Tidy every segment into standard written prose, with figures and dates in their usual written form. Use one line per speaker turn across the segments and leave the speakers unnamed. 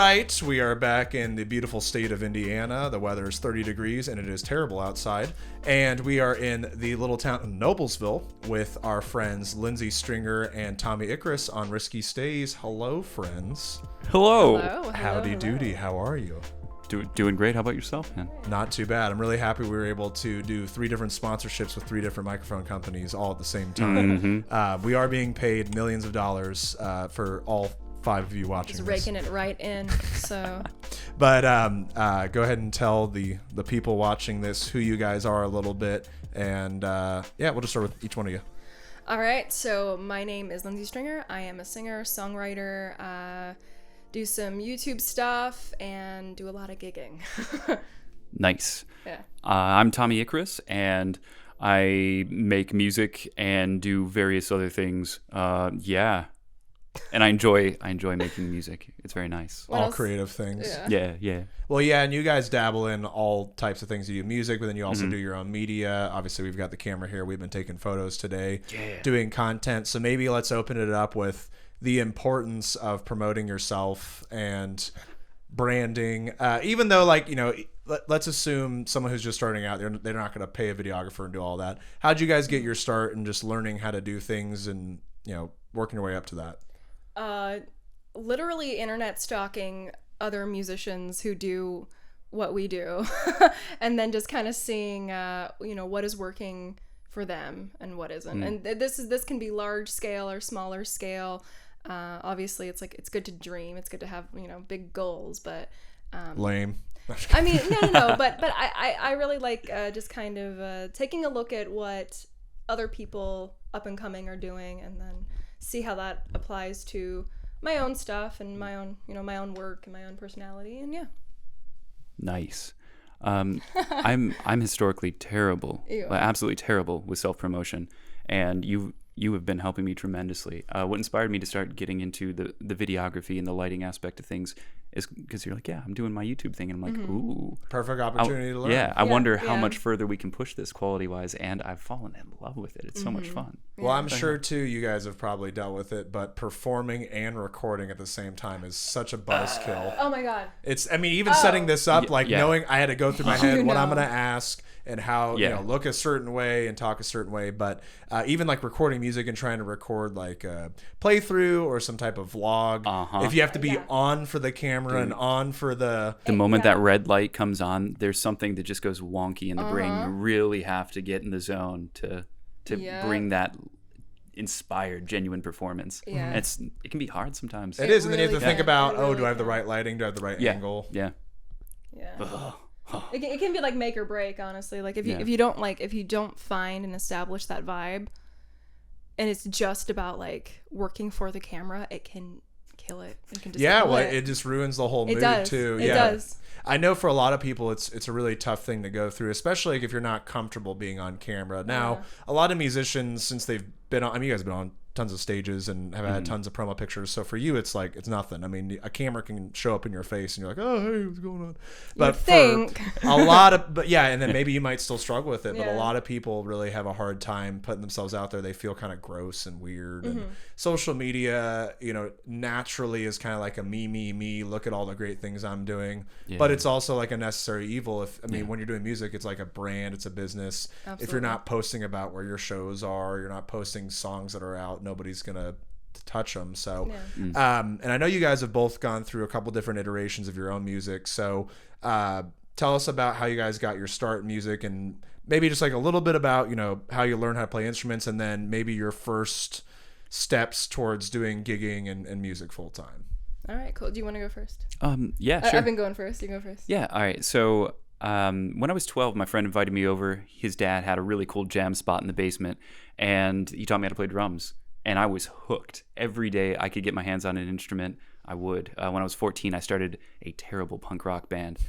right, we are back in the beautiful state of Indiana. The weather is 30 degrees and it is terrible outside. And we are in the little town of Noblesville with our friends Lynzi Stringer and Tommy Icarus on Risky Stays. Hello, friends.
Hello.
Hello.
Howdy doody. How are you?
Doing great. How about yourself, man?
Not too bad. I'm really happy we were able to do 3 different sponsorships with 3 different microphone companies all at the same time. We are being paid millions of dollars for all 5 of you watching.
Just raking it right in. So,
but go ahead and tell the people watching this who you guys are a little bit, and we'll just start with each one of you.
all right. So my name is Lynzi Stringer. I am a singer, songwriter. Do some YouTube stuff and do a lot of gigging.
Nice.
Yeah.
I'm Tommy Icarus, and I make music and do various other things. And I enjoy making music. It's very nice.
What
all
else?
creative things.
Yeah.
Well, yeah, and you guys dabble in all types of things. You do music, but then you also do your own media. Obviously, we've got the camera here. We've been taking photos today, doing content. So maybe let's open it up with the importance of promoting yourself and branding. Even though, let's assume someone who's just starting out, they're not going to pay a videographer and do all that. How'd you guys get your start in just learning how to do things and, working your way up to that?
Literally internet stalking other musicians who do what we do, and then just kind of seeing, what is working for them and what isn't. And this can be large scale or smaller scale. Obviously, it's good to dream. It's good to have big goals, but
Lame.
I mean, no. But I really like just kind of taking a look at what other people up and coming are doing, and then see how that applies to my own stuff and my own my own work and my own personality. And
Nice. I'm historically terrible, absolutely terrible with self-promotion, and you have been helping me tremendously. What inspired me to start getting into the videography and the lighting aspect of things is because you're like, I'm doing my YouTube thing, and I'm like, ooh,
Perfect opportunity to learn.
I wonder how much further we can push this quality-wise, and I've fallen in love with it. It's so much fun.
Well, I'm sure, too, you guys have probably dealt with it, but performing and recording at the same time is such a buzzkill.
oh my god,
even setting this up, knowing I had to go through my head what I'm going to ask and how, look a certain way and talk a certain way. But even recording music and trying to record a playthrough or some type of vlog, if you have to be on for the camera and on for the
moment that red light comes on, there's something that just goes wonky in the brain. You really have to get in the zone to bring that inspired, genuine performance.
Yeah.
And it can be hard sometimes.
It is, and then you have to think about,
really
do I have the right lighting? Do I have the right angle?
Yeah.
It can be make or break, honestly. If you don't find and establish that vibe, and it's just about working for the camera, it can kill it. It can just
it just ruins the whole mood too.
It does.
I know for a lot of people it's a really tough thing to go through, especially if you're not comfortable being on camera. Now, a lot of musicians, since they've been on, you guys have been on tons of stages and have had tons of promo pictures, so for you it's it's nothing. I mean, a camera can show up in your face and you're like, oh, hey, what's going on? But for a lot of and then maybe you might still struggle with it, but a lot of people really have a hard time putting themselves out there. They feel kind of gross and weird, and social media naturally is kind of a me, look at all the great things I'm doing, but it's also a necessary evil. When you're doing music, it's a brand, it's a business.
Absolutely.
If you're not posting about where your shows are, you're not posting songs that are out, nobody's gonna touch them. So and I know you guys have both gone through a couple different iterations of your own music, so tell us about how you guys got your start in music, and maybe just a little bit about how you learned how to play instruments, and then maybe your first steps towards doing gigging and music full time.
All right, cool. Do you want to go first?
Yeah, sure.
I've been going first. You go first.
Yeah, all right. So when I was 12, my friend invited me over. His dad had a really cool jam spot in the basement, and he taught me how to play drums. And I was hooked. Every day I could get my hands on an instrument, I would. When I was 14, I started a terrible punk rock band,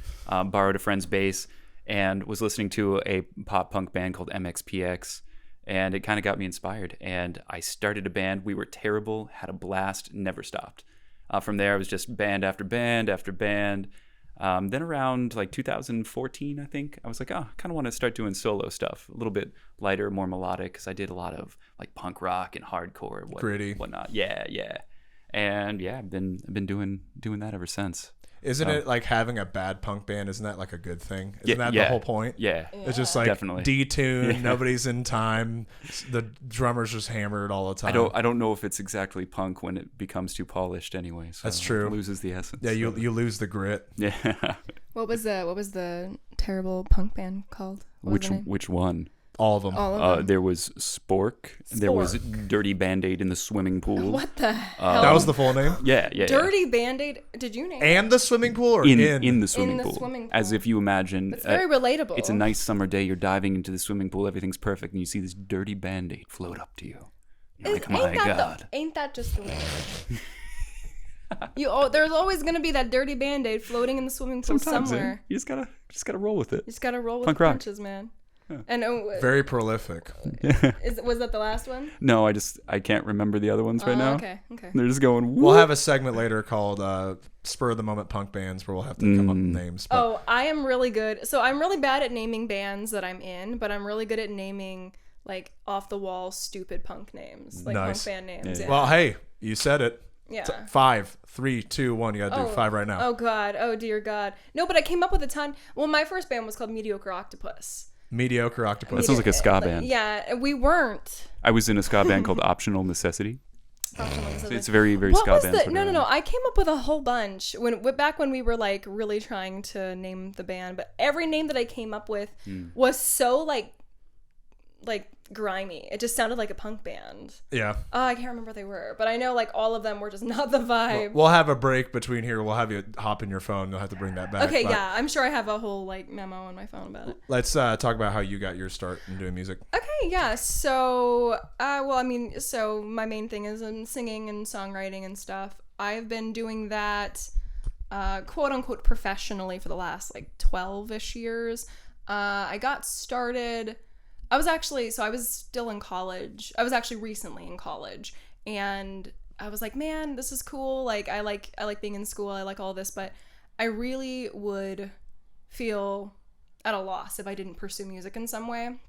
borrowed a friend's bass, and was listening to a pop punk band called MXPX. And it kind of got me inspired. And I started a band. We were terrible, had a blast, never stopped. From there, it was just band after band after band. Then around 2014, I think, I was like, I kind of want to start doing solo stuff, a little bit lighter, more melodic, because I did a lot of punk rock and hardcore,
gritty,
whatnot. Yeah. And yeah, I've been doing that ever since.
Isn't it like having a bad punk band? Isn't that like a good thing? Isn't that
yeah,
the whole point?
Yeah.
It's just like
Definitely.
detuned, nobody's in time, the drummer's just hammered all the time.
I don't know if it's exactly punk when it becomes too polished anyway. So
That's true.
It loses the essence.
Yeah, you lose the grit.
Yeah.
What was the terrible punk band called? What was the name?
Which one?
All of them.
All of them.
There was Spork. There was Dirty Band-Aid in the swimming pool.
What the hell?
That was the full name?
Yeah.
Dirty Band-Aid. Did you name it?
And the swimming pool or
in the swimming
In the
pool?
swimming pool.
As if you imagine.
It's very relatable.
It's a nice summer day. You're diving into the swimming pool. Everything's perfect. And you see this dirty Band-Aid float up to you. You're like, my God.
Ain't that just the way it is? There's always gonna be that dirty Band-Aid floating in the swimming pool somewhere.
You just gotta roll with it.
You just gotta roll with
Punk
the
rock.
punches, man. And
very prolific.
was that the last one?
No, I can't remember the other ones right now.
Okay.
They're just going.
We'll have a segment later called Spur of the Moment Punk Bands where we'll have to come up with names. But.
Oh, I am really good. So I'm really bad at naming bands that I'm in, but I'm really good at naming like off the wall stupid punk names, like
nice.
punk band names.
Yeah.
Yeah.
Well, hey, you said it.
Yeah.
5, 3, 2, 1. You gotta do 5 right now.
Oh God. Oh dear God. No, but I came up with a ton. Well, my first band was called Mediocre Octopus.
Mediocre Octopus.
That sounds like a ska band.
Yeah, we weren't.
I was in a ska band called Optional Necessity. It's very, very
What
ska
was
band.
No. I came up with a whole bunch back when we were like really trying to name the band, but every name that I came up with was so like grimy. It just sounded like a punk band.
Yeah.
I can't remember what they were, but I know like all of them were just not the vibe.
We'll have a break between here. We'll have you hop in your phone. You'll have to bring that back.
Okay,
but
yeah, I'm sure I have a whole like memo on my phone about it.
Let's talk about how you got your start in doing music.
Okay, yeah. So, so my main thing is in singing and songwriting and stuff. I've been doing that, quote unquote, professionally for the last like 12-ish years. I got started. I was still in college. I was actually recently in college, and I was like, man, this is cool. Like, I like being in school. I like all this, but I really would feel at a loss if I didn't pursue music in some way.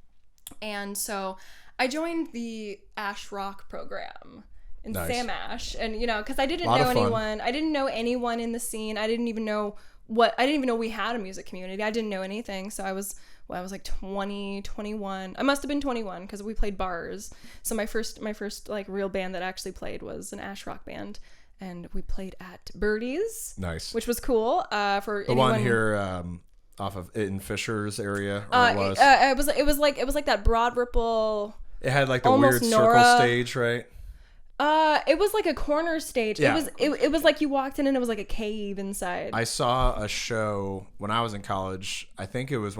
And so I joined the Ash Rock program in Sam Ash, and because I didn't know anyone. I didn't know anyone in the scene. I didn't even know we had a music community. I didn't know anything. So I was like 20, 21. I must have been 21 because we played bars. So my first like real band that actually played was an Ash Rock band, and we played at Birdie's.
Nice.
Which was cool. For
the
anyone,
one here off of in Fisher's area.
It was like that Broad Ripple.
It had like the
almost
weird
Nora.
circle stage, right?
It was like a corner stage.
Yeah.
It was like you walked in and it was like a cave inside.
I saw a show when I was in college. I think it was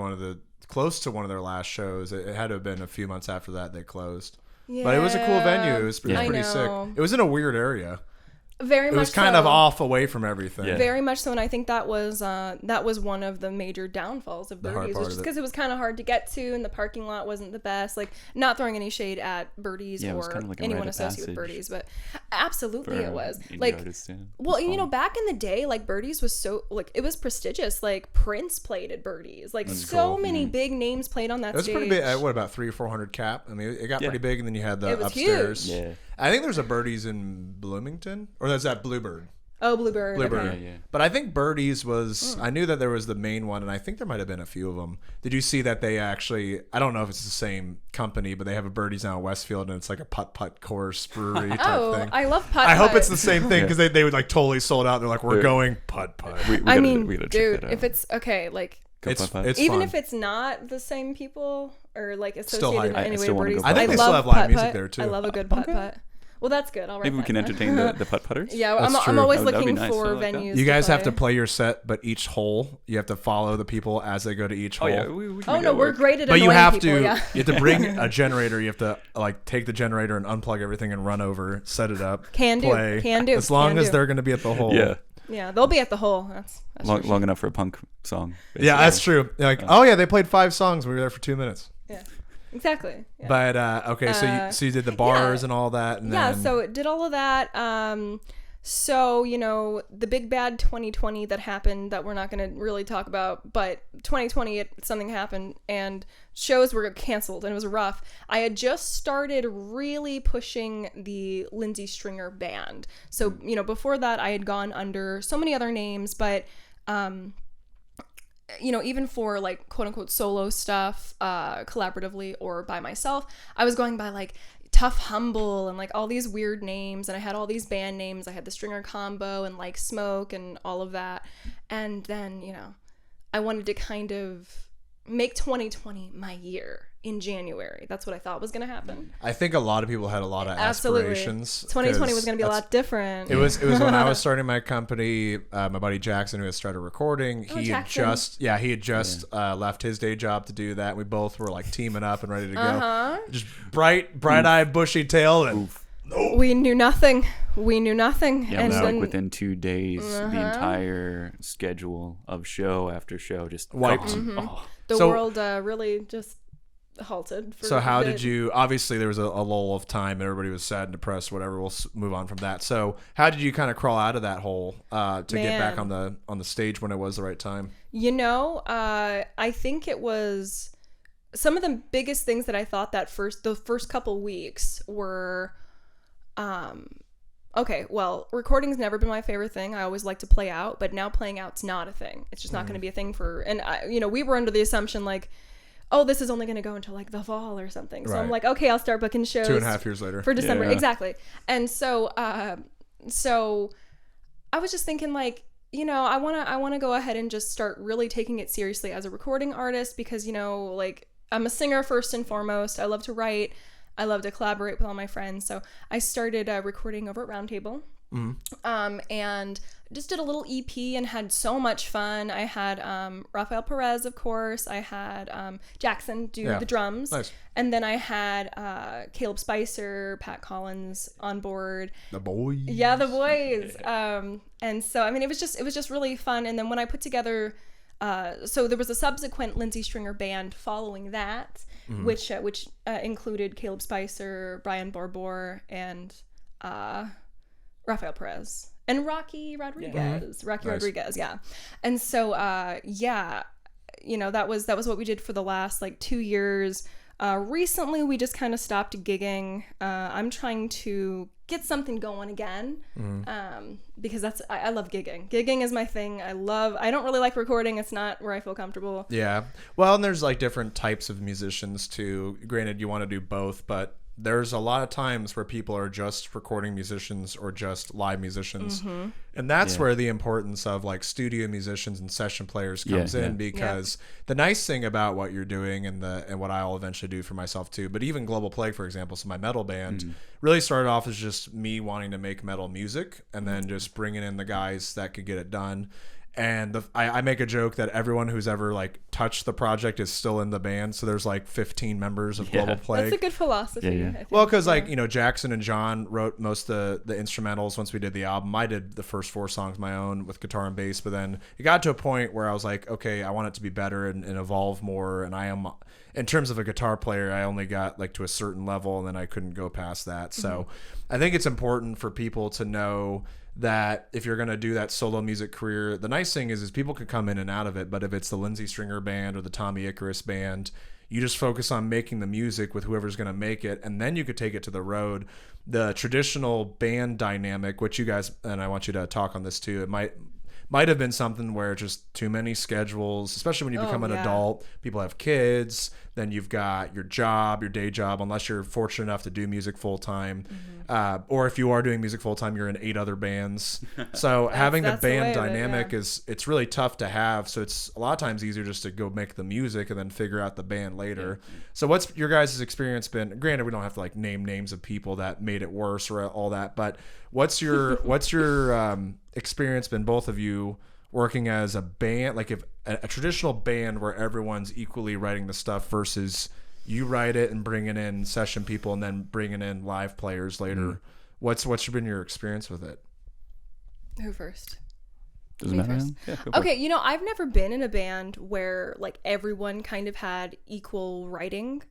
close to one of their last shows. It had to have been a few months after that they closed. Yeah. But it was a cool venue. It was pretty sick. It was in a weird area.
Very much.
It was kind of off away from everything.
Yeah. Very much so, and I think that was one of the major downfalls of Birdie's, which is because it was kind of hard to get to, and the parking lot wasn't the best. Like, not throwing any shade at Birdie's or kind of like anyone associated with Birdie's, but absolutely it was. Like, well, back in the day, like Birdie's was so like it was prestigious. Like Prince played at Birdie's. Like so many big names played on that stage.
It was pretty big. What about 300 or 400 cap? I mean, it got pretty big, and then you had the upstairs.
Huge.
Yeah.
I think there's a Birdie's in Bloomington, or is that Bluebird?
Oh, Bluebird.
Bluebird.
Okay.
Yeah. But I think Birdie's was. I knew that there was the main one, and I think there might have been a few of them. Did you see that they actually? I don't know if it's the same company, but they have a Birdies now in Westfield, and it's like a putt course brewery type thing.
I love putt.
I hope it's the same thing because they would like totally sold out. They're like, we're going putt.
Dude, if it's okay, like.
It's
even
fun.
if it's not the same people or like associated in any way with Birdie's.
I think they still have live music there too.
I love a good putt. Well, that's good. I'll write
Maybe we can entertain the putt-putters.
Yeah, I'm always looking for venues.
You guys have to play your set, but each hole you have to follow the people as they go to each hole.
Yeah,
we're great at.
But you have
people,
to you have to bring a generator. You have to like take the generator and unplug everything and run over, set it up, play.
Can do.
As long as they're going to be at the hole.
Yeah.
Yeah, they'll be at the hole. That's
long enough for a punk song. Basically.
Yeah, that's true. Like, they played 5 songs. We were there for 2 minutes.
Yeah, exactly. Yeah.
But okay, so you did the bars and all that, and
then...
so
so did all of that. So, the big bad 2020 that happened that we're not going to really talk about, but 2020, something happened and shows were canceled and it was rough. I had just started really pushing the Lynzi Stringer band. So, before that, I had gone under so many other names, but, even for like quote unquote solo stuff, collaboratively or by myself, I was going by like Tough Humble and like all these weird names, and I had all these band names. I had the Stringer Combo and Like Smoke and all of that. And then, I wanted to kind of make 2020 my year in January. That's what I thought was going to happen.
I think a lot of people had a lot of aspirations.
2020 was going to be a lot different.
It was when I was starting my company. My buddy Jackson, who had started recording, he had just left his day job to do that. We both were like teaming up and ready to go. Just bright-eyed, bushy-tailed, and
nope. We knew nothing.
Yeah,
and
then, within 2 days, the entire schedule of show after show just wiped.
The world really just halted.
So how did you? Obviously, there was a lull of time. Everybody was sad and depressed. Whatever. We'll move on from that. So how did you kind of crawl out of that hole to get back on the stage when it was the right time?
I think it was some of the biggest things that I thought the first couple weeks were. Okay, well, recording's never been my favorite thing. I always like to play out, but now playing out's not a thing. It's just not going to be a thing we were under the assumption like, oh, this is only going to go until like the fall or something. So I'm like, okay, I'll start booking shows
2.5 years later
for December. Yeah. Exactly. And so I was just thinking like, I want to go ahead and just start really taking it seriously as a recording artist because, like I'm a singer first and foremost. I love to write. I love to collaborate with all my friends. So I started recording over at Roundtable. And just did a little EP and had so much fun. I had Rafael Perez, of course. I had Jackson do the drums. Nice. And then I had Caleb Spicer, Pat Collins on board.
The boys.
Yeah, the boys. And so, it was just really fun. And then when I put together... so there was a subsequent Lynzi Stringer band following that, which included Caleb Spicer, Brian Borbor, and Rafael Perez and Rocky Rodriguez. Rodriguez, yeah. And so that was what we did for the last like 2 years. Recently we just kind of stopped gigging. I'm trying to get something going again because I love gigging. Gigging is my thing. I don't really like recording. It's not where I feel comfortable.
Yeah. Well, and there's like different types of musicians too. Granted, you want to do both, but there's a lot of times where people are just recording musicians or just live musicians. And that's where the importance of like studio musicians and session players comes in because the nice thing about what you're doing and what I'll eventually do for myself too, but even Global Plague, for example, so my metal band really started off as just me wanting to make metal music and then just bringing in the guys that could get it done. And I make a joke that everyone who's ever like touched the project is still in the band. So there's like 15 members of Global Plague.
That's a good philosophy.
Yeah.
Well, because Jackson and John wrote most of the instrumentals once we did the album. I did the first 4 songs my own with guitar and bass, but then it got to a point where I was like, okay, I want it to be better and evolve more. And I am, in terms of a guitar player, I only got like to a certain level and then I couldn't go past that. So I think it's important for people to know that if you're going to do that solo music career, the nice thing is people can come in and out of it. But if it's the Lynzi Stringer band or the Tommy Icarus band, you just focus on making the music with whoever's going to make it. And then you could take it to the road. The traditional band dynamic, which you guys, and I want you to talk on this too, it might have been something where just too many schedules, especially when you become an adult, people have kids, then you've got your job, your day job, unless you're fortunate enough to do music full time. Or if you are doing music full time, you're in 8 other bands. So having the band dynamic it's really tough to have. So it's a lot of times easier just to go make the music and then figure out the band later. So what's your guys' experience been? Granted, we don't have to like name names of people that made it worse or all that, but what's your experience been, both of you, working as a band, like if a traditional band where everyone's equally writing the stuff versus you write it and bringing in session people and then bringing in live players later? What's been your experience with it?
Who first?
Doesn't matter.
Yeah, okay, I've never been in a band where like everyone kind of had equal writing.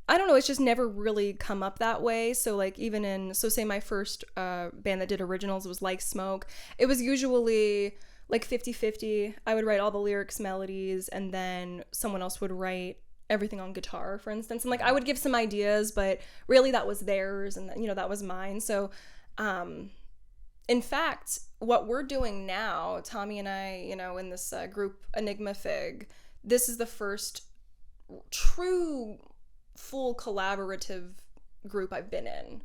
I don't know, it's just never really come up that way. So like say my first band that did originals was Like Smoke. It was usually like 50-50. I would write all the lyrics, melodies, and then someone else would write everything on guitar, for instance. And like I would give some ideas, but really that was theirs, and that was mine. So in fact, what we're doing now, Tommy and I, in this group Enigma Fig, this is the first true full collaborative group I've been in.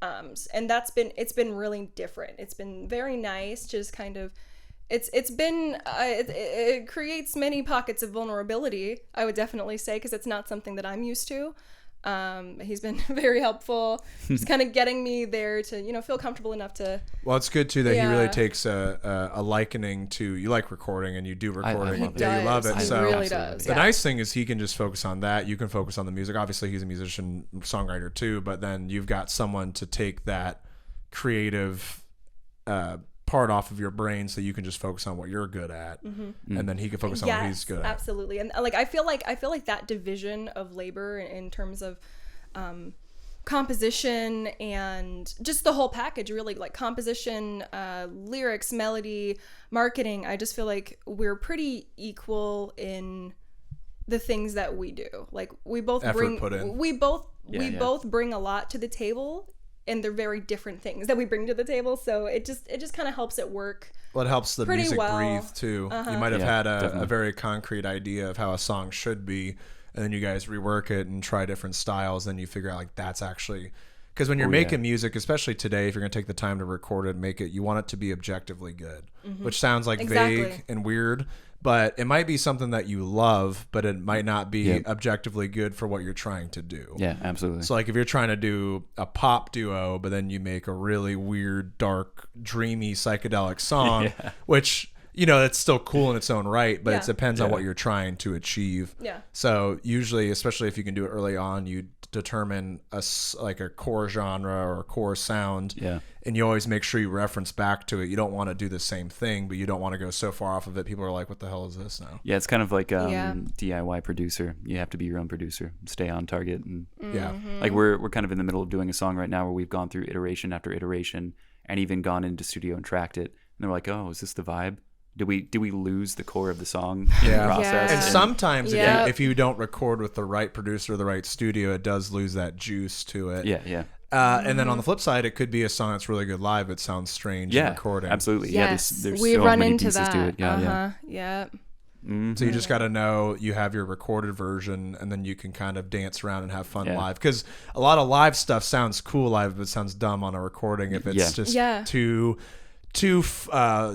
And it's been really different. It's been very nice, just kind of it creates many pockets of vulnerability, I would definitely say, because it's not something that I'm used to. He's been very helpful, just kind of getting me there to feel comfortable enough to.
Well, it's good too that he really takes a likening to, you like recording and you do recording.
I
you love it.
He
So
really does.
the nice thing is he can just focus on that. You can focus on the music. Obviously, he's a musician, songwriter too, but then you've got someone to take that creative part off of your brain, so you can just focus on what you're good at, and then he can focus on what he's good at.
Absolutely. And like I feel like that division of labor in terms of composition and just the whole package, really, like composition, lyrics, melody, marketing, I just feel like we're pretty equal in the things that we do. Like we both bring a lot to the table, and they're very different things that we bring to the table. So it just kind of helps it work.
Well, it helps the music breathe too. You might have had a very concrete idea of how a song should be, and then you guys rework it and try different styles. Then you figure out like that's actually, because when you're making music, especially today, if you're gonna take the time to record it and make it, you want it to be objectively good, which sounds like vague and weird. But it might be something that you love, but it might not be objectively good for what you're trying to do.
Yeah, absolutely.
So like if you're trying to do a pop duo, but then you make a really weird, dark, dreamy, psychedelic song, which, it's still cool in its own right, but it depends on what you're trying to achieve.
Yeah.
So usually, especially if you can do it early on, you determine a core genre or a core sound. Yeah. And you always make sure you reference back to it. You don't want to do the same thing, but you don't want to go so far off of it. People are like, what the hell is this now?
Yeah, it's kind of like DIY producer. You have to be your own producer. Stay on target. And like we're kind of in the middle of doing a song right now where we've gone through iteration after iteration and even gone into studio and tracked it. And they're like, oh, is this the vibe? Do we lose the core of the song in the process?
And sometimes if you don't record with the right producer or the right studio, it does lose that juice to it.
Yeah.
And then on the flip side, it could be a song that's really good live, but sounds strange in recording.
Absolutely.
Yes.
Yeah, there's
we
so
run
many
into
pieces
that.
to it. Yeah.
So you just got to know you have your recorded version, and then you can kind of dance around and have fun live. Because a lot of live stuff sounds cool live, but it sounds dumb on a recording if it's just too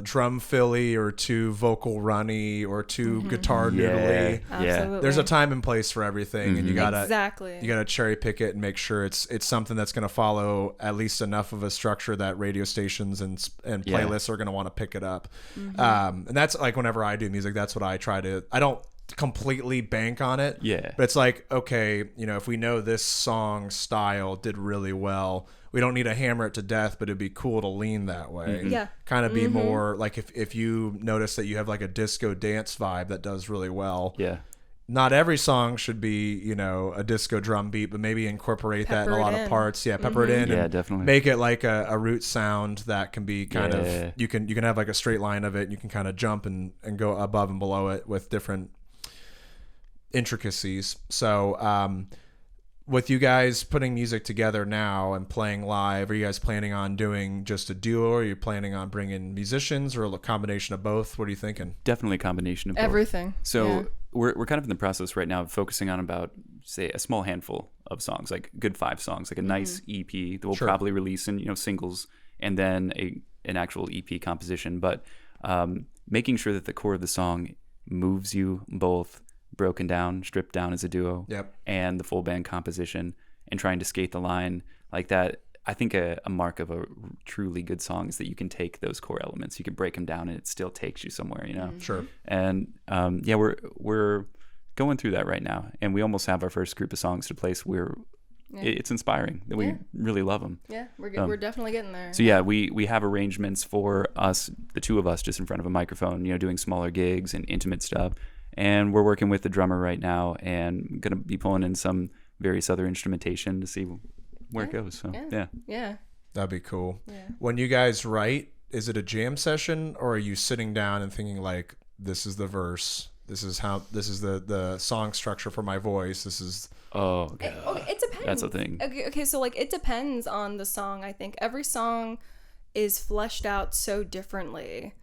drum filly or too vocal runny or too guitar noodly.
Absolutely.
There's a time and place for everything, and you gotta
you
gotta cherry pick it and make sure it's something that's gonna follow at least enough of a structure that radio stations and playlists are gonna want to pick it up. And that's like whenever I do music, that's what I try to. I don't completely bank on it. But it's like, okay, if we know this song style did really well, we don't need to hammer it to death, but it'd be cool to lean that way. Kind of be more like if you notice that you have like a disco dance vibe that does really well. Not every song should be, a disco drum beat, but maybe incorporate that in a lot of parts. Pepper it in.
Yeah, definitely.
Make it like a root sound that can be kind of, you can have like a straight line of it, and you can kind of jump and go above and below it with different intricacies. So with you guys putting music together now and playing live, are you guys planning on doing just a duo, or are you planning on bringing musicians, or a combination of both? What are you thinking?
Definitely a combination of both.
Everything.
So we're kind of in the process right now of focusing on about, say, a small handful of songs, like good 5 songs, like a nice EP that we'll probably release in singles, and then an actual EP composition. But making sure that the core of the song moves you both broken down, stripped down as a duo, and the full band composition, and trying to skate the line like that. I think a mark of a truly good song is that you can take those core elements, you can break them down, and it still takes you somewhere,
Sure.
And we're going through that right now, and we almost have our first group of songs to place where it's inspiring that we really love them.
We're definitely getting there.
So we have arrangements for us, the two of us, just in front of a microphone, doing smaller gigs and intimate stuff. And we're working with the drummer right now, and going to be pulling in some various other instrumentation to see where it goes. So
Yeah.
That'd be cool.
Yeah.
When you guys write, is it a jam session, or are you sitting down and thinking like, this is the verse, this is the song structure for my voice, this is...
It depends.
That's the thing.
Okay, so like it depends on the song. I think every song is fleshed out so differently.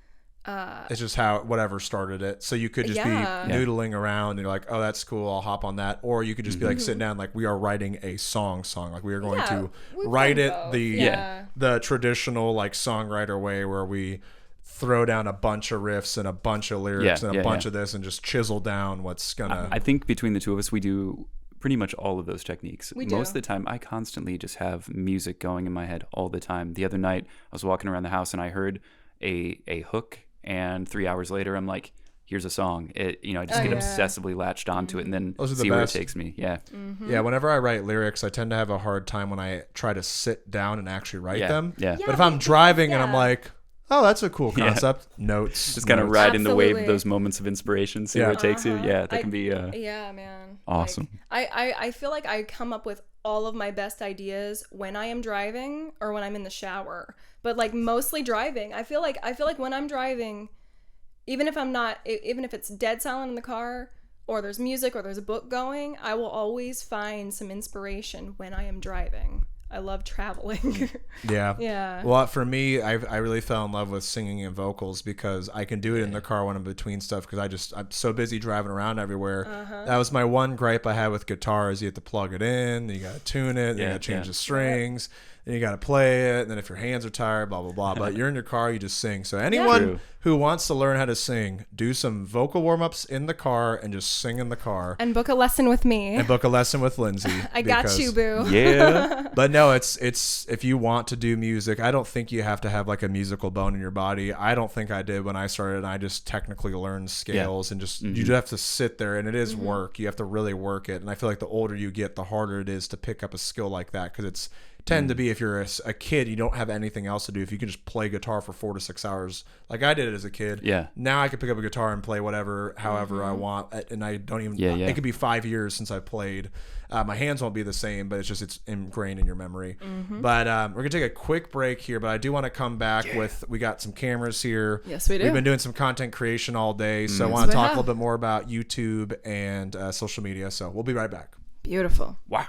It's just how whatever started it. So you could just be noodling around and you're like, oh, that's cool, I'll hop on that. Or you could just be like sitting down, like we are writing a song. Like we are going to write it the traditional like songwriter way, where we throw down a bunch of riffs and a bunch of lyrics and a bunch of this and just chisel down what's gonna...
I think between the two of us, we do pretty much all of those techniques.
We do.
Most of the time, I constantly just have music going in my head all the time. The other night, I was walking around the house and I heard a hook, and 3 hours later, I'm like, here's a song. I just get obsessively latched onto it and then see where it takes me. Yeah.
Mm-hmm.
Yeah, whenever I write lyrics, I tend to have a hard time when I try to sit down and actually write them.
Yeah.
But if I'm driving and I'm like, oh, that's a cool concept. Notes.
Just kind of ride in the wave
Absolutely.
of those moments of inspiration, see where it takes you. Yeah, that can be
yeah, man.
awesome.
Like, I feel like I come up with all of my best ideas when I am driving or when I'm in the shower. But like mostly driving. I feel like when I'm driving, even if it's dead silent in the car, or there's music or there's a book going, I will always find some inspiration when I am driving. I love traveling.
Yeah. Well, for me, I really fell in love with singing and vocals because I can do it in the car when I'm between stuff, because I'm so busy driving around everywhere. That was my one gripe I had with guitar, is you have to plug it in, then you got to tune it, then you got to change the strings, then you got to play it, and then if your hands are tired, blah, blah, blah. But you're in your car, you just sing. So anyone who wants to learn how to sing, do some vocal warm-ups in the car and just sing in the car.
And book a lesson with me.
And book a lesson with Lynzi.
I got you, boo.
Yeah.
But no, it's if you want to do music, I don't think you have to have like a musical bone in your body. I don't think I did when I started. I just technically learned scales and just you just have to sit there, and it is work. You have to really work it. And I feel like the older you get, the harder it is to pick up a skill like that, because it's tend to be, if you're a kid, you don't have anything else to do. If you can just play guitar for 4 to 6 hours, like I did it as a kid.
Yeah.
Now I can pick up a guitar and play however I want, and I don't even. It could be 5 years since I played. My hands won't be the same, but it's ingrained in your memory. But we're gonna take a quick break here, but I do want to come back with, we got some cameras here.
Yes, we do.
We've been doing some content creation all day, so I want to talk a little bit more about YouTube and social media. So we'll be right back.
Beautiful.
Wow.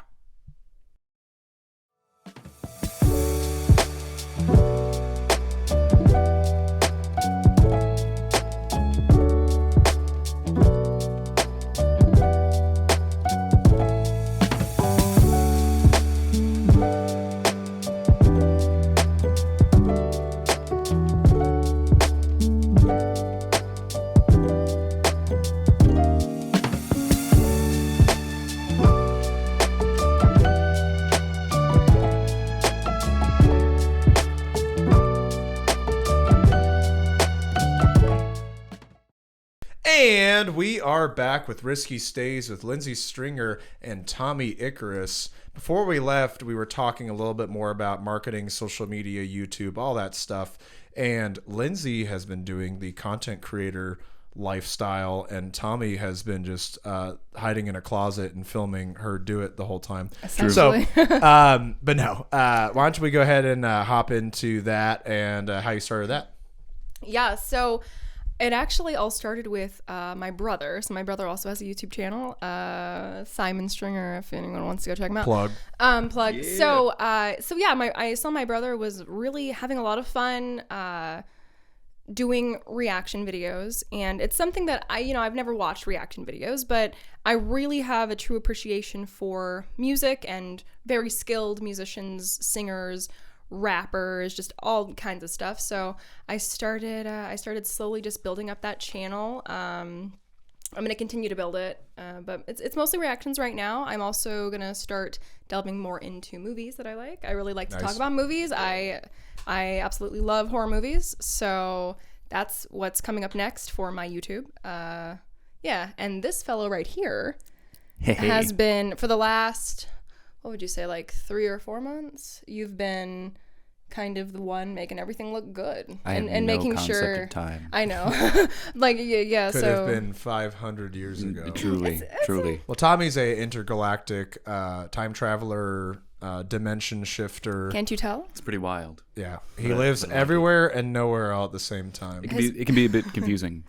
And we are back with Risky Stays with Lynzi Stringer and Tommy Icarus. Before we left, we were talking a little bit more about marketing, social media, YouTube, all that stuff. And Lynzi has been doing the content creator lifestyle, and Tommy has been just hiding in a closet and filming her do it the whole time. So, but no, why don't we go ahead and hop into that and how you started that?
Yeah, so it actually all started with my brother. So my brother also has a YouTube channel, Simon Stringer, if anyone wants to go check him out.
Plug.
Yeah. So I saw my brother was really having a lot of fun doing reaction videos, and it's something that I've never watched reaction videos, but I really have a true appreciation for music and very skilled musicians, singers, rappers, just all kinds of stuff. So I started slowly just building up that channel. I'm going to continue to build it, but it's mostly reactions right now. I'm also going to start delving more into movies that I like. I really like to talk about movies. I absolutely love horror movies. So that's what's coming up next for my YouTube. And this fellow right here has been, for the last, what would you say, like 3 or 4 months, you've been kind of the one making everything look good
and
no making sure.
Of time.
I know, like yeah.
Could
so
have been 500 years ago.
Truly. Well,
Tommy's a intergalactic time traveler, dimension shifter.
Can't you tell?
it's pretty wild.
Yeah, he lives everywhere and nowhere all at the same time.
It can be a bit confusing.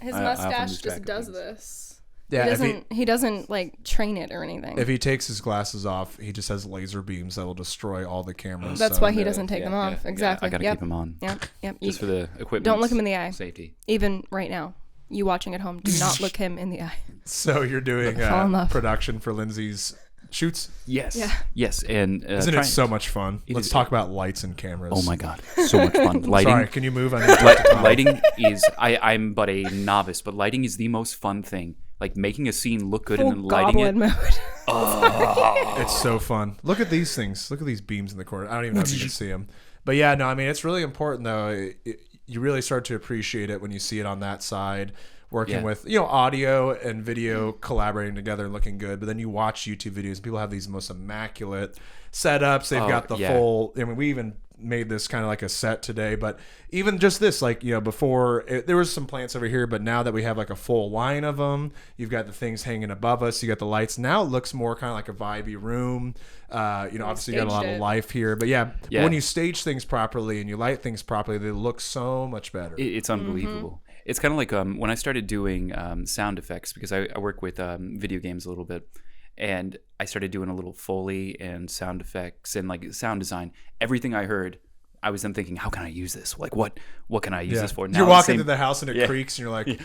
His
I often
mustache
lose track
just
of
does
things.
this.
Yeah,
He doesn't like train it or anything.
if he takes his glasses off, he just has laser beams that will destroy all the cameras.
That's
so-
why he doesn't take them off.
Yeah,
Exactly.
I gotta
Yep.
keep him on.
Yep.
Just for the equipment.
Don't look him in the eye.
Safety.
Even right now, you watching at home, do not look him in the eye.
So you're doing
Fall in love.
production for Lynzi's shoots.
Yes.
Yeah.
Yes. And
Isn't it so much fun? Let's
is.
talk about lights and cameras.
Oh my God, so much fun. Lighting.
Sorry, can you move? I need to talk to Tom.
Lighting is. I'm but a novice, but lighting is the most fun thing. Like making a scene look good
Full
and then lighting it.
goblin mode.
It's so fun. Look at these things. Look at these beams in the corner. I don't even know if you can see them. But yeah, no, I mean, it's really important though. You really start to appreciate it when you see it on that side, working
Yeah.
with, audio and video collaborating together and looking good. But then you watch YouTube videos and people have these most immaculate setups. They've got the full, I mean, we even made this kind of like a set today, but even just this, like, before there was some plants over here, but now that we have like a full line of them, you've got the things hanging above us, you got the lights. Now it looks more kind of like a vibey room. Obviously you got a lot of life here, but yeah, when you stage things properly and you light things properly, they look so much better.
It's unbelievable. It's kind of like when I started doing sound effects, because I work with video games a little bit, and I started doing a little Foley and sound effects and like sound design. Everything I heard, I was then thinking, how can I use this? Like, what can I use this for? Now
you're walking through the house and it creaks and you're like,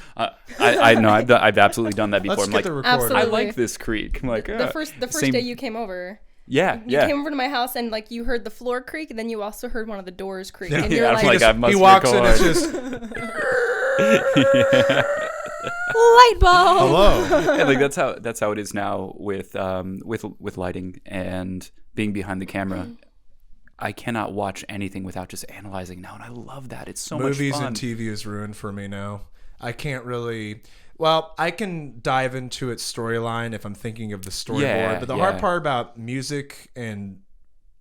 I know, I've absolutely done that before.
let's
I'm
get
like,
the recorder.
I
Absolutely.
like this creak. I'm like,
The first day you came over.
Yeah,
You came over to my house and like you heard the floor creak, and then you also heard one of the doors creak, and
Yeah,
you're
I'm
like,
I must
he walks in,
record.
it's just,
light bulb.
hello.
Yeah, like that's how it is now with lighting and being behind the camera. I cannot watch anything without just analyzing now, and I love that. It's so
Movies
much fun.
and TV is ruined for me now. I can't really. Well, I can dive into its storyline if I'm thinking of the storyboard,
Yeah,
but the
yeah.
hard part about music and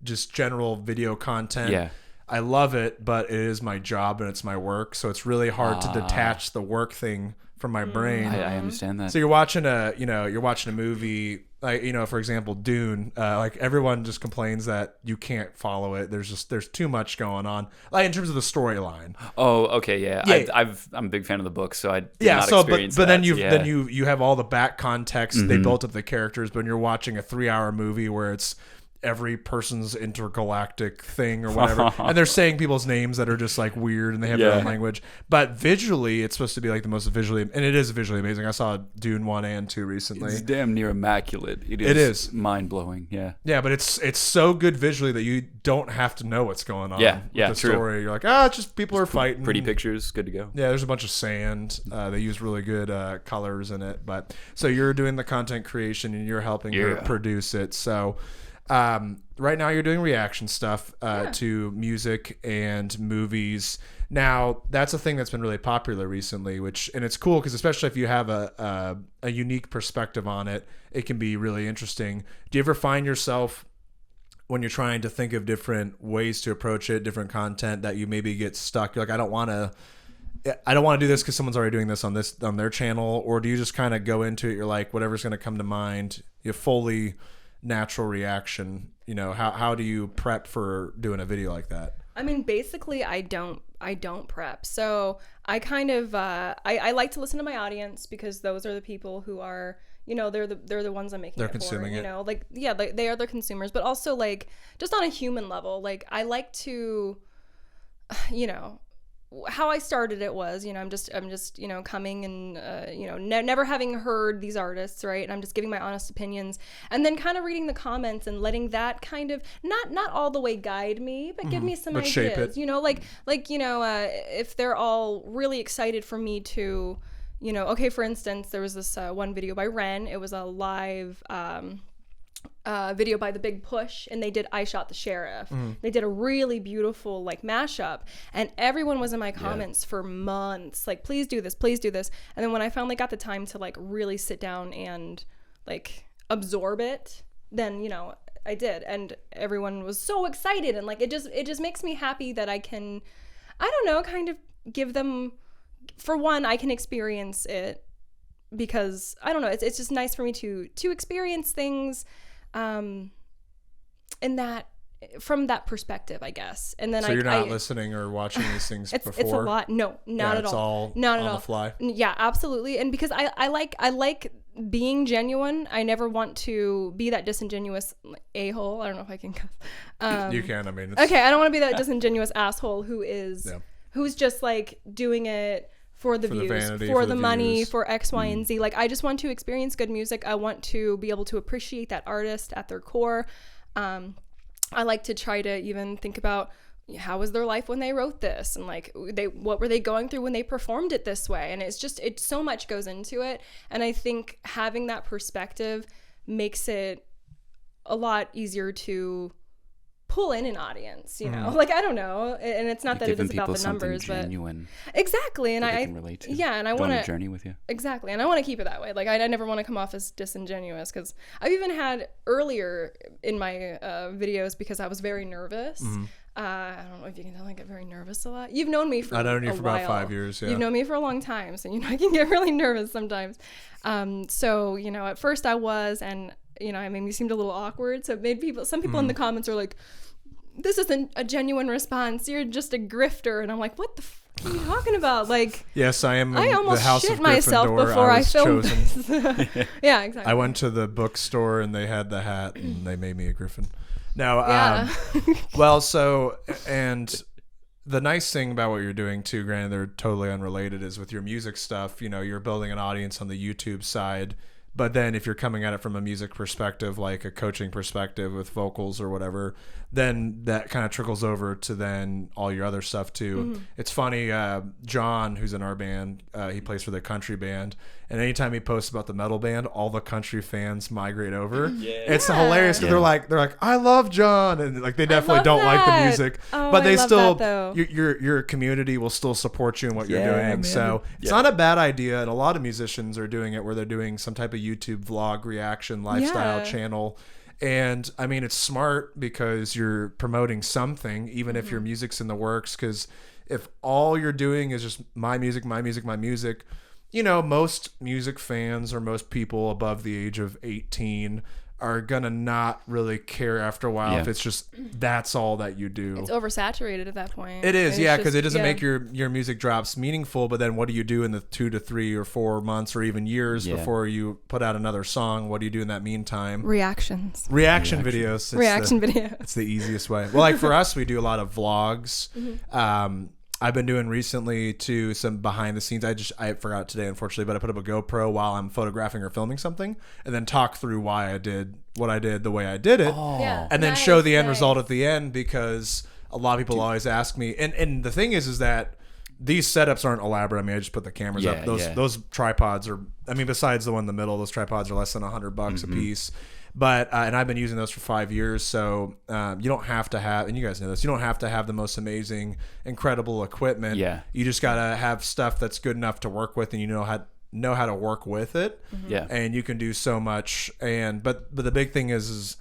just general video content,
Yeah.
I love it, but it is my job and it's my work, so it's really hard to detach the work thing from my brain.
I understand that.
So you're watching a movie, like, for example, Dune. Like everyone just complains that you can't follow it. There's too much going on, like in terms of the storyline.
Oh, okay, yeah.
Yeah.
I'm a big fan of the book, so I did not experience
but
that.
then you have all the back context. They built up the characters, but when you're watching a 3-hour movie where it's every person's intergalactic thing or whatever, and they're saying people's names that are just like weird and they have their own language, but visually it's supposed to be like the most visually, and it is visually amazing. I saw Dune 1 and 2 recently.
It's damn near immaculate. It is mind blowing. Yeah.
Yeah, but it's so good visually that you don't have to know what's going on.
Yeah,
with the
true.
story. You're like, it's just people are fighting.
Pretty pictures, good to go.
Yeah, there's a bunch of sand. They use really good colors in it. But so you're doing the content creation and you're helping her produce it. So right now you're doing reaction stuff to music and movies. Now that's a thing that's been really popular recently, and it's cool because especially if you have a unique perspective on it, it can be really interesting. Do you ever find yourself when you're trying to think of different ways to approach it, different content, that you maybe get stuck? You're like, I don't want to do this because someone's already doing this on their channel, or do you just kind of go into it? You're like, whatever's going to come to mind, you fully natural reaction. How do you prep for doing a video like that?
I mean, basically, I don't prep. So I kind of I like to listen to my audience, because those are the people who are, they're the ones I'm making.
They're
it
consuming
for,
it.
like, yeah, they are the consumers, but also like just on a human level, like I like to, how I started it was, I'm just coming and, never having heard these artists, right? And I'm just giving my honest opinions, and then kind of reading the comments and letting that kind of not all the way guide me, but give me some
But
ideas,
shape it.
if they're all really excited for me to, okay, for instance, there was this one video by Ren. It was a live, video by The Big Push, and they did I Shot the Sheriff. They did a really beautiful like mashup, and everyone was in my comments for months like, please do this, and then when I finally got the time to like really sit down and like absorb it, then I did, and everyone was so excited, and like it just makes me happy that I can, I don't know, kind of give them, for one, I can experience it, because I don't know, it's just nice for me to experience things in that, from that perspective, I guess. And then
so you're not listening or watching these things before?
It's a lot. No, not at all.
It's all on the fly.
Yeah, absolutely. And because I like being genuine. I never want to be that disingenuous a-hole. I don't know if I can cuss.
You can. I mean,
okay, I don't want to be that disingenuous asshole who's just like doing it for the views,
vanity,
for the money,
views.
for X, Y, and Z. Like, I just want to experience good music. I want to be able to appreciate that artist at their core. I like to try to even think about how was their life when they wrote this, and like what were they going through when they performed it this way. And it so much goes into it. And I think having that perspective makes it a lot easier to pull in an audience, you know, like, I don't know. And it's not that it is about the numbers, but
genuine
exactly. And
I can relate to.
Yeah. And I want to
journey with you.
Exactly. And I want to keep it that way. Like, I never want to come off as disingenuous, because I've even had earlier in my videos, because I was very nervous. I don't know if you can tell, I get very nervous a lot. You've known me for
I've known you for
about
5 years. Yeah.
You've known me for a long time, so you know I can get really nervous sometimes. So you know, at first I was, and you know, I made me seemed a little awkward. So it made some people in the comments are like, "This isn't a genuine response. You're just a grifter." And I'm like, "What the f are you talking about?" Like,
yes, I am.
I almost
the House
shit
of
myself
Gryffindor.
before I filmed
chosen.
this. Yeah, exactly.
I went to the bookstore and they had the hat and they made me a griffin. No,
Yeah.
well, so, and the nice thing about what you're doing too, granted they're totally unrelated, is with your music stuff, you know, you're building an audience on the YouTube side. But then if you're coming at it from a music perspective, like a coaching perspective with vocals or whatever, then that kind of trickles over to then all your other stuff too. It's funny, John, who's in our band, he plays for the country band, and anytime he posts about the metal band, all the country fans migrate over. It's hilarious because they're like, I love John, and like they definitely don't like the music, but they still, your community will still support you in what you're doing. Man. So it's not a bad idea, and a lot of musicians are doing it where they're doing some type of YouTube vlog reaction lifestyle channel. And I mean, it's smart because you're promoting something, even if your music's in the works. Because if all you're doing is just my music, you know, most music fans or most people above the age of 18 are gonna not really care after a while if it's just that's all that you do.
It's oversaturated at that point.
It is, because it doesn't make your music drops meaningful. But then what do you do in the 2 to 3 or 4 months or even years before you put out another song? What do you do in that meantime?
Reaction
videos.
Videos.
It's the easiest way. Well, like for us, we do a lot of vlogs. I've been doing recently too some behind the scenes. I forgot today, unfortunately, but I put up a GoPro while I'm photographing or filming something, and then talk through why I did what I did the way I did it, and then show the end result at the end, because a lot of people always ask me. And the thing is that these setups aren't elaborate. I mean, I just put the cameras up. Those tripods are, I mean, besides the one in the middle, those tripods are less than $100 a piece. But and I've been using those for 5 years, so you don't have to have, and you guys know this, you don't have to have the most amazing, incredible equipment. You just gotta have stuff that's good enough to work with, and you know how to work with it. And you can do so much. And but the big thing is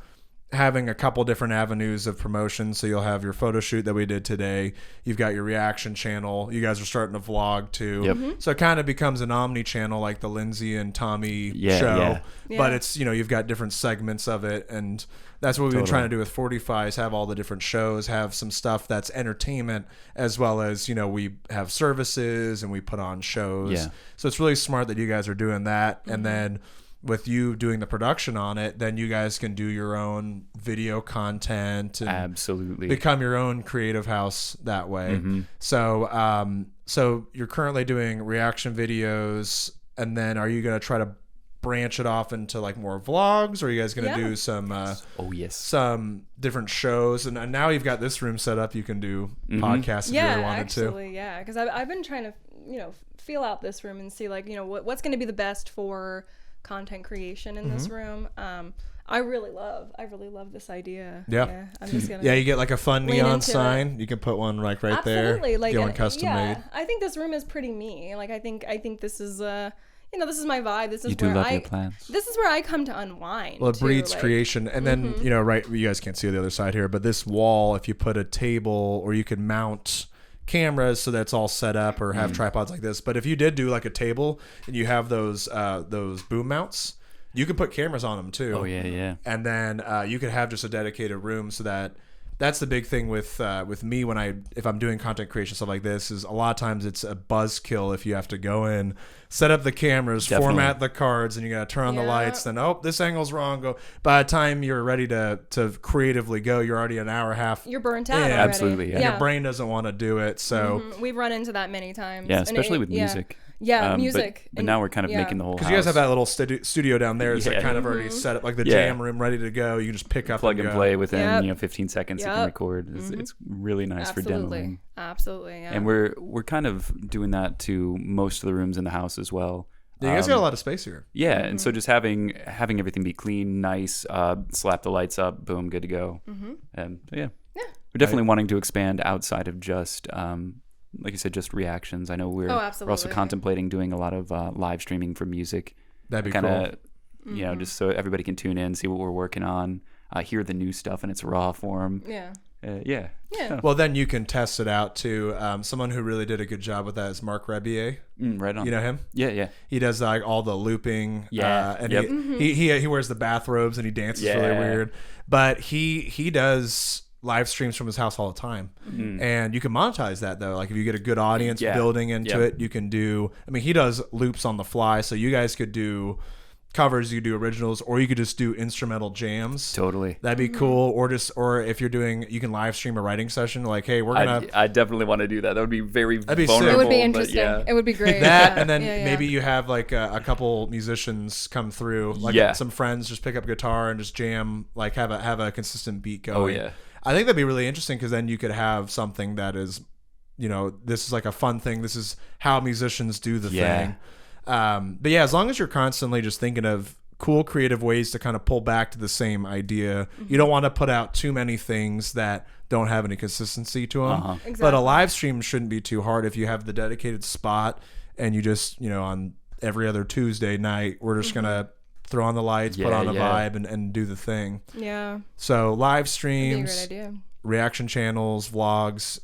having a couple different avenues of promotion. So you'll have your photo shoot that we did today. You've got your reaction channel. You guys are starting to vlog too. So it kind of becomes an omni channel, like the Lynzi and Tommy show. But it's, you know, you've got different segments of it. And that's what we've been trying to do with 45 is have all the different shows, have some stuff that's entertainment, as well as, you know, we have services and we put on shows. So it's really smart that you guys are doing that. And then with you doing the production on it, then you guys can do your own video content and become your own creative house that way. So so you're currently doing reaction videos, and then are you going to try to branch it off into like more vlogs, or are you guys going to do some some different shows? And now you've got this room set up, you can do podcasts if you really wanted to.
Because I've been trying to, you know, feel out this room and see, like, you know, what's going to be the best for content creation in this room. I really love this idea. I'm just gonna
you get like a fun neon sign. You can put one like right there.
Like
get one custom made.
I think this room is pretty me. Like I think this is this is my vibe. This is
You do
where
love your plants.
This is where I come to unwind.
Well, it
too,
breeds
like,
creation. And then, right, you guys can't see the other side here, but this wall, if you put a table or you could mount cameras so that's all set up or have tripods like this. But if you did do like a table and you have those boom mounts, you could put cameras on them too.
Oh, yeah.
And then you could have just a dedicated room so that's the big thing with me if I'm doing content creation stuff like this is a lot of times it's a buzzkill if you have to go in, set up the cameras, format the cards, and you got to turn on the lights. Then this angle's wrong. Go. By the time you're ready to creatively go, you're already an hour and a half.
You're burnt out already.
Absolutely. Yeah.
And your brain doesn't want to do it. So
we've run into that many times.
Yeah, especially with music.
Yeah, music.
But now we're kind of making the whole house.
Because you guys have that little studio down there. It's like kind of already set up, like the jam room ready to go. You can just pick up
plug and play within 15 seconds.
Yep.
You can record. It's really nice for demoing.
Absolutely, yeah.
And we're kind of doing that to most of the rooms in the house as well.
Yeah, you guys got a lot of space here.
Yeah, and so just having everything be clean, nice, slap the lights up, boom, good to go. And we're definitely wanting to expand outside of just. Like you said, just reactions. I know we're also contemplating doing a lot of live streaming for music.
That'd be cool.
Just so everybody can tune in, see what we're working on, hear the new stuff in its raw form.
Yeah.
Well, then you can test it out too. Someone who really did a good job with that is Mark Rebier.
Right on.
You know him?
Yeah.
He does like all the looping. And
yep.
he wears the bathrobes and he dances really weird. But he does live streams from his house all the time, and you can monetize that though. Like if you get a good audience building into it, you can do. I mean, he does loops on the fly, so you guys could do covers, you could do originals, or you could just do instrumental jams.
Totally,
that'd be cool. Or if you're doing, you can live stream a writing session. Like, hey, we're gonna.
I definitely want to do that. That would be
that'd be
vulnerable.
sick.
It would be interesting. It would be great.
And then maybe you have like a couple musicians come through, like some friends just pick up guitar and just jam, like have a consistent beat going.
Oh yeah.
I think that'd be really interesting because then you could have something that is, this is like a fun thing. This is how musicians do the thing. But yeah, as long as you're constantly just thinking of cool, creative ways to kind of pull back to the same idea, you don't want to put out too many things that don't have any consistency to them.
Exactly.
But a live stream shouldn't be too hard if you have the dedicated spot and you just, on every other Tuesday night, we're just going to throw on the lights, put on a vibe, and do the thing.
Yeah.
So live streams,
that'd be a great idea.
Reaction channels, vlogs.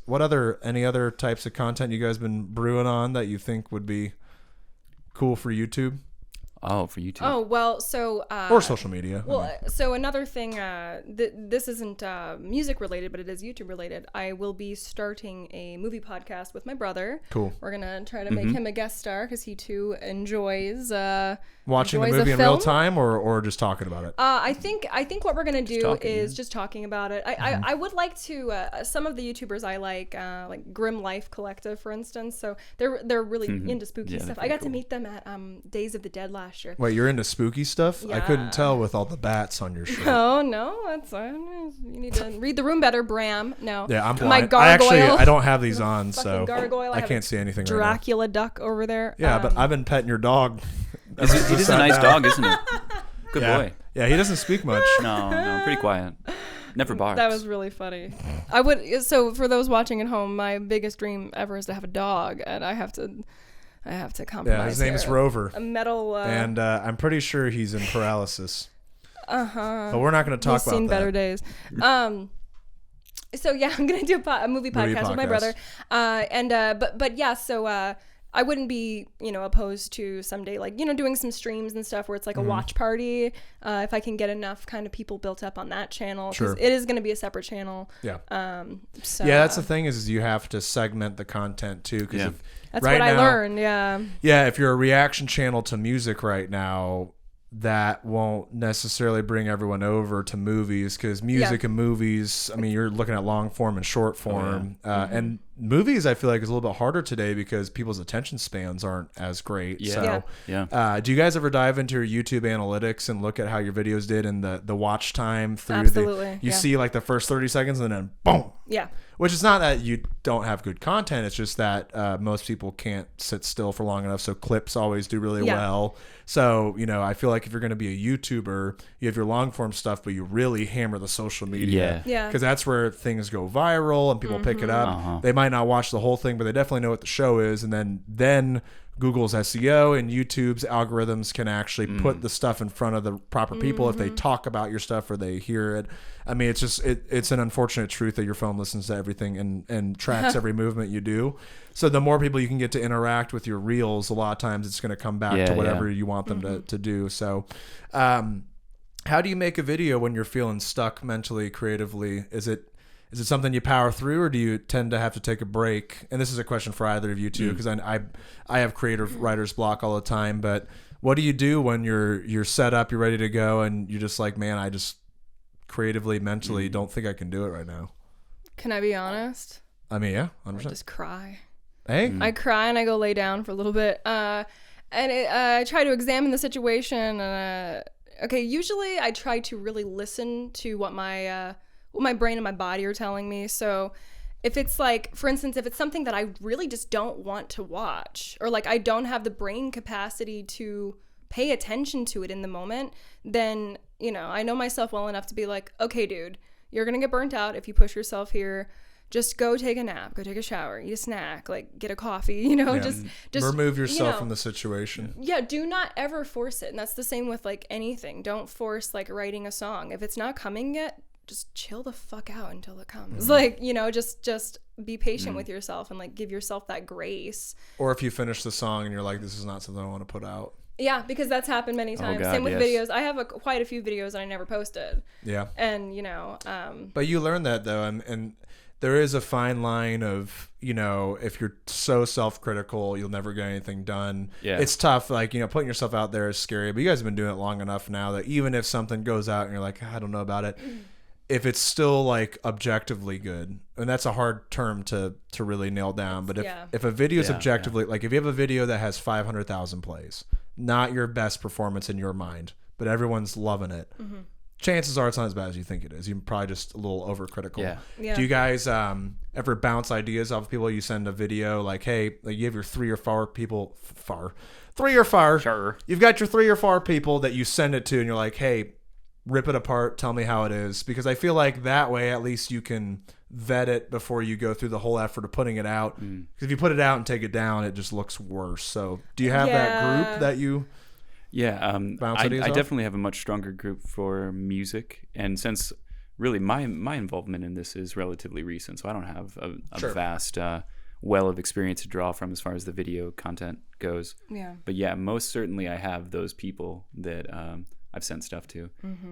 Any other types of content you guys been brewing on that you think would be cool for YouTube?
Oh, for YouTube.
Oh, well, so...
or social media.
Well, so another thing, this isn't music related, but it is YouTube related. I will be starting a movie podcast with my brother.
Cool.
We're going to try to make him a guest star because he too enjoys...
watching the movie in real time or just talking about it?
I think what we're going to do is just talking about it. I would like to... some of the YouTubers I like Grim Life Collective, for instance. So they're really into spooky stuff. I got to meet them at Days of the Dead last year.
Wait, you're into spooky stuff?
Yeah.
I couldn't tell with all the bats on your shirt.
No, that's you need to read the room better, Bram. No.
Yeah, I'm blind.
My gargoyle.
I don't have these on, so
gargoyle.
I can't see anything
Dracula
right now.
duck over there.
Yeah, but I've been petting your dog.
It is a nice dog, isn't it? Good boy.
Yeah, he doesn't speak much.
No, pretty quiet. Never barks.
That was really funny. So for those watching at home, my biggest dream ever is to have a dog, and I have to compromise.
Yeah, his name is Rover.
A metal.
And I'm pretty sure he's in paralysis. But we're not going to talk about that. He's seen
better days. So yeah, I'm gonna do a movie podcast with my brother. But yeah, so I wouldn't be, opposed to someday, doing some streams and stuff where it's like a watch party. If I can get enough kind of people built up on that channel, because it is going to be a separate channel.
Yeah.
So
yeah, that's the thing is you have to segment the content too. Because
that's what I learned. Yeah.
Yeah. If you're a reaction channel to music right now, that won't necessarily bring everyone over to movies because music and movies, I mean, you're looking at long form and short form. And movies, I feel like, is a little bit harder today because people's attention spans aren't as great.
Yeah.
So, do you guys ever dive into your YouTube analytics and look at how your videos did and the watch time through
Absolutely.
You see like the first 30 seconds and then boom.
Yeah.
Which is not that you don't have good content. It's just that most people can't sit still for long enough. So clips always do really well. So, I feel like if you're going to be a YouTuber, you have your long form stuff, but you really hammer the social media.
Yeah.
Because that's where things go viral and people pick it up. They might might not watch the whole thing, but they definitely know what the show is. And then Google's SEO and YouTube's algorithms can actually put the stuff in front of the proper people if they talk about your stuff or they hear it. I mean, it's just it's an unfortunate truth that your phone listens to everything and tracks every movement you do. So the more people you can get to interact with your reels, a lot of times it's going to come back to whatever you want them to do. So how do you make a video when you're feeling stuck mentally, creatively? Is it something you power through, or do you tend to have to take a break? And this is a question for either of you too, because I have creative writer's block all the time. But what do you do when you're set up, you're ready to go, and you're just like, man, I just creatively, mentally don't think I can do it right now?
Can I be honest?
I mean, yeah, 100%.
I just cry.
Hey,
I cry and I go lay down for a little bit, and I try to examine the situation. And okay, usually I try to really listen to what my brain and my body are telling me. So if it's like, for instance, if it's something that I really just don't want to watch, or like I don't have the brain capacity to pay attention to it in the moment, then, you know, I know myself well enough to be like, okay, dude, you're going to get burnt out if you push yourself here. Just go take a nap, go take a shower, eat a snack, like get a coffee, you know, just
remove yourself
you
from the situation.
Yeah, do not ever force it. And that's the same with like anything. Don't force like writing a song. If it's not coming yet, just chill the fuck out until it comes. Like, you know, just be patient with yourself and like give yourself that grace.
Or if you finish the song and you're like, this is not something I want to put out.
Yeah, because that's happened many times.
God,
same with videos. I have quite a few videos that I never posted.
Yeah.
And, you know.
But you learn that though. And there is a fine line of, you know, if you're so self-critical, you'll never get anything done.
Yeah.
It's tough. Like, you know, putting yourself out there is scary. But you guys have been doing it long enough now that even if something goes out and you're like, I don't know about it, if it's still like objectively good, and that's a hard term to really nail down, but if a video is objectively, like if you have a video that has 500,000 plays, not your best performance in your mind, but everyone's loving it, chances are it's not as bad as you think it is. You're probably just a little overcritical.
Yeah.
Do you guys ever bounce ideas off of people? You send a video like, hey, like you have your 3 or 4 people, 3 or 4.
Sure.
You've got your 3 or 4 people that you send it to, and you're like, hey, rip it apart, tell me how it is, because I feel like that way at least you can vet it before you go through the whole effort of putting it out. Because if you put it out and take it down, it just looks worse. So do you have that group that you bounce ideas
I
off?
definitely have a much stronger group for music, and since really my involvement in this is relatively recent, so I don't have a vast well of experience to draw from as far as the video content goes.
Yeah.
But yeah, most certainly I have those people that I've sent stuff to.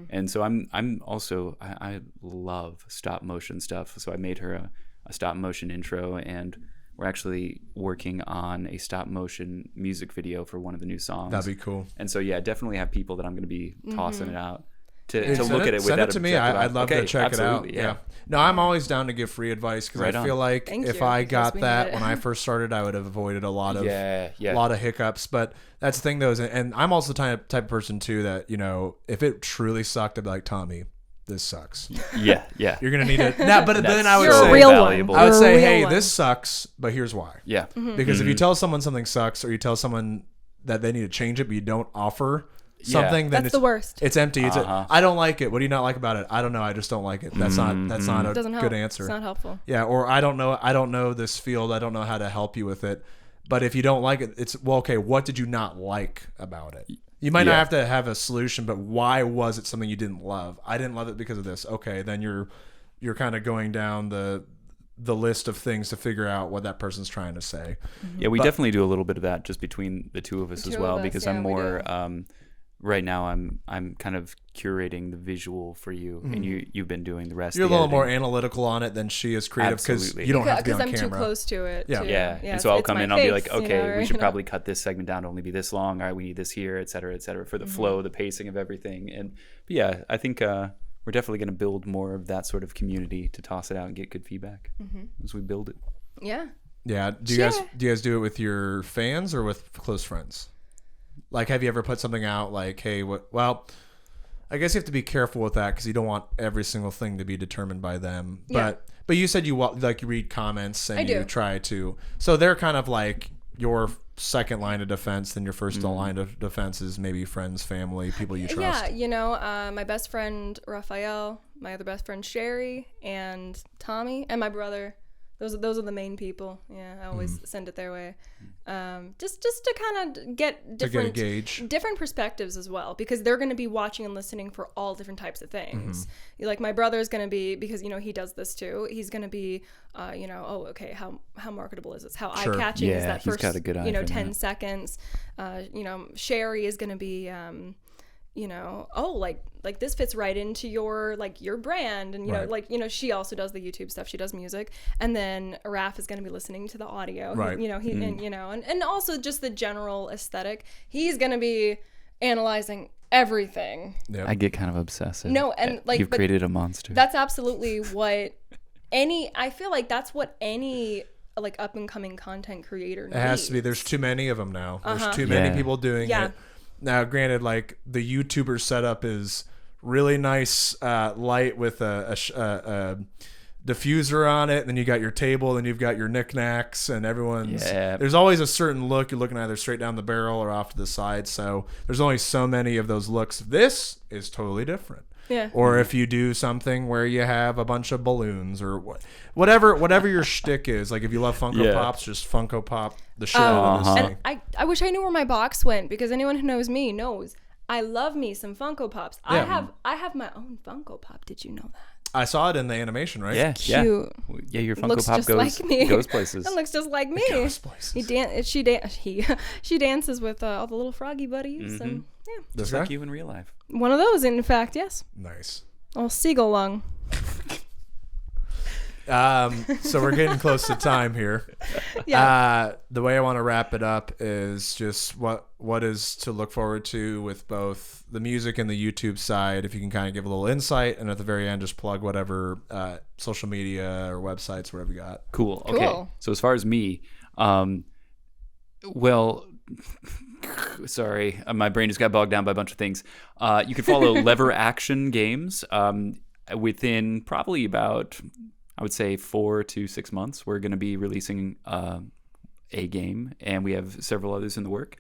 And so I'm also I love stop motion stuff. So I made her a stop motion intro, and we're actually working on a stop motion music video for one of the new songs.
That'd be cool.
And so yeah, definitely have people that I'm going to be tossing it out to look at it with
send
that
it to me. I'd love to check it out.
Yeah.
No, I'm always down to give free advice because I feel like if I got that when I first started, I would have avoided a lot of hiccups. But that's the thing, though, and I'm also the type of person too that, you know, if it truly sucked, I'd be like, Tommy, this sucks.
Yeah.
You're gonna need it. But then I would
You're
say,
a real one.
I would say, hey,
one.
this sucks, but here's why.
Yeah.
Because if you tell someone something sucks, or you tell someone that they need to change it, but you don't offer something, then
that's the worst.
It's empty. It's I don't like it. What do you not like about it? I don't know. I just don't like it. That's not a good answer.
It's not helpful.
Yeah, or I don't know this field. I don't know how to help you with it. But if you don't like it, it's okay. What did you not like about it? You might not have to have a solution, but why was it something you didn't love? I didn't love it because of this. Okay, then you're kind of going down the list of things to figure out what that person's trying to say.
Yeah, we definitely do a little bit of that just between the two of us as well, because I'm more right now I'm kind of curating the visual for you, and you've been doing the rest.
You're a little more analytical on it than she is creative, because you don't have to be on camera.
Because I'm too close to it.
Yeah. And so I'll come in, I'll be like, okay, we should probably cut this segment down to only be this long. All right, we need this here, et cetera, for the flow, the pacing of everything. But yeah, I think we're definitely going to build more of that sort of community to toss it out and get good feedback as we build it.
Yeah.
Yeah. Do you guys do it with your fans or with close friends? Like, have you ever put something out like, hey, well, I guess you have to be careful with that because you don't want every single thing to be determined by them. But you said you read comments and you try to. So they're kind of like your second line of defense. Then your first line of defense is maybe friends, family, people you trust.
Yeah, my best friend Raphael, my other best friend Sherry, and Tommy, and my brother Those are the main people. Yeah, I always send it their way. Just to kind of get different different perspectives as well, because they're going to be watching and listening for all different types of things. Like my brother is going to be, because he does this too. He's going to be oh, okay, how marketable is this? How eye-catching is that first
got a good eye for
10
that.
seconds? Sherry is going to be like this fits right into your brand, and she also does the YouTube stuff. She does music, and then Raph is going to be listening to the audio.
Right.
And also just the general aesthetic. He's going to be analyzing everything.
Yep.
I get kind of obsessive.
No, and
you've created a monster.
That's absolutely what I feel like that's what any up and coming content creator needs.
It has to be. There's too many of them now. There's too many people doing it. Now, granted, the YouTuber setup is really nice, light with a diffuser on it. And then you got your table, then you've got your knickknacks, and everyone's. Yeah. There's always a certain look. You're looking either straight down the barrel or off to the side. So there's only so many of those looks. This is totally different.
Yeah.
Or if you do something where you have a bunch of balloons or whatever your shtick is. Like if you love Funko Pops, just Funko Pop the shit out of this thing.
And I wish I knew where my box went, because anyone who knows me knows I love me some Funko Pops. Yeah. I have my own Funko Pop. Did you know that?
I saw it in the animation, right?
Yeah,
cute.
Yeah, your Funko
Looks
Pop
just
goes
like me.
goes places.
It looks just like me.
It goes places.
She dances with all the little froggy buddies, and
Just like you in real life.
one of those, in fact, yes.
Nice.
Oh, seagull lung.
So we're getting close to time here. The way I want to wrap it up is just what is to look forward to with both the music and the YouTube side. If you can kind of give a little insight, and at the very end, just plug whatever social media or websites, whatever you got.
Cool. Okay. So as far as me, sorry, my brain just got bogged down by a bunch of things. You can follow Lever Action Games. Within probably about, I would say, 4 to 6 months, we're going to be releasing a game, and we have several others in the work.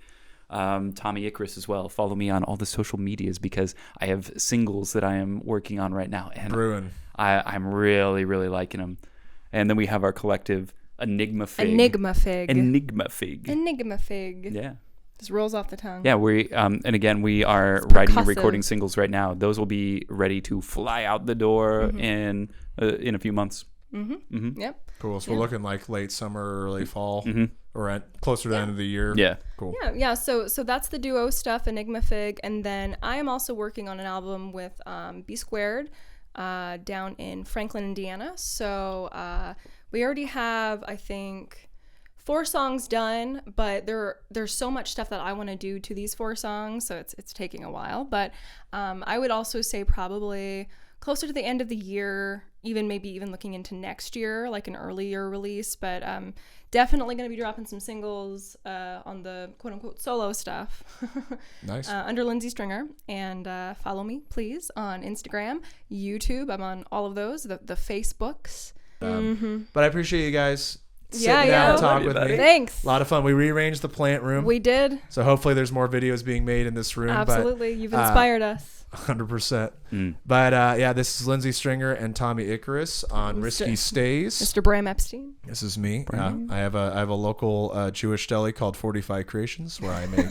Tommy Icarus as well. Follow me on all the social medias, because I have singles that I am working on right now, and
Brewing.
I'm really, really liking them. And then we have our collective Enigma Fig. Yeah.
Just rolls off the tongue.
Yeah, and again, we are writing and recording singles right now. Those will be ready to fly out the door in a few months.
Yep.
Cool. So we're looking like late summer, early fall, or closer to the end of the year.
Yeah.
Cool.
Yeah. So that's the duo stuff, Enigma Fig, and then I am also working on an album with B Squared down in Franklin, Indiana. So we already have, I think, 4 songs done, but there's so much stuff that I want to do to these 4 songs, so it's taking a while. But I would also say probably closer to the end of the year, maybe even looking into next year, like an earlier release. But definitely going to be dropping some singles on the quote-unquote solo stuff.
Nice.
Under Lynzi Stringer. And follow me, please, on Instagram, YouTube. I'm on all of those, the Facebooks.
But I appreciate you guys sitting
Yeah,
down
yeah.
and talking with me.
Thanks.
A lot of fun. We rearranged the plant room.
We did.
So hopefully there's more videos being made in this room.
Absolutely. You've inspired us.
100%. But yeah, this is Lynzi Stringer and Tommy Icarus on Risky Stays.
Mr. Bram Epstein.
This is me. I have a local Jewish deli called 45 Creations where I make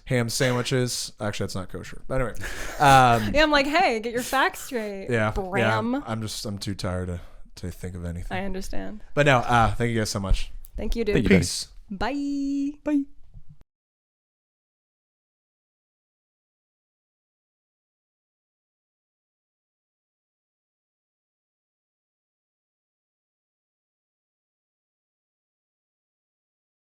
ham sandwiches. Actually, that's not kosher. But anyway.
Yeah, I'm like, hey, get your facts straight.
Yeah.
Bram.
Yeah, I'm too tired to think of anything.
I understand.
But no, thank you guys so much.
Thank you, dude.
Thank you,
Peace.
Bye.
Bye.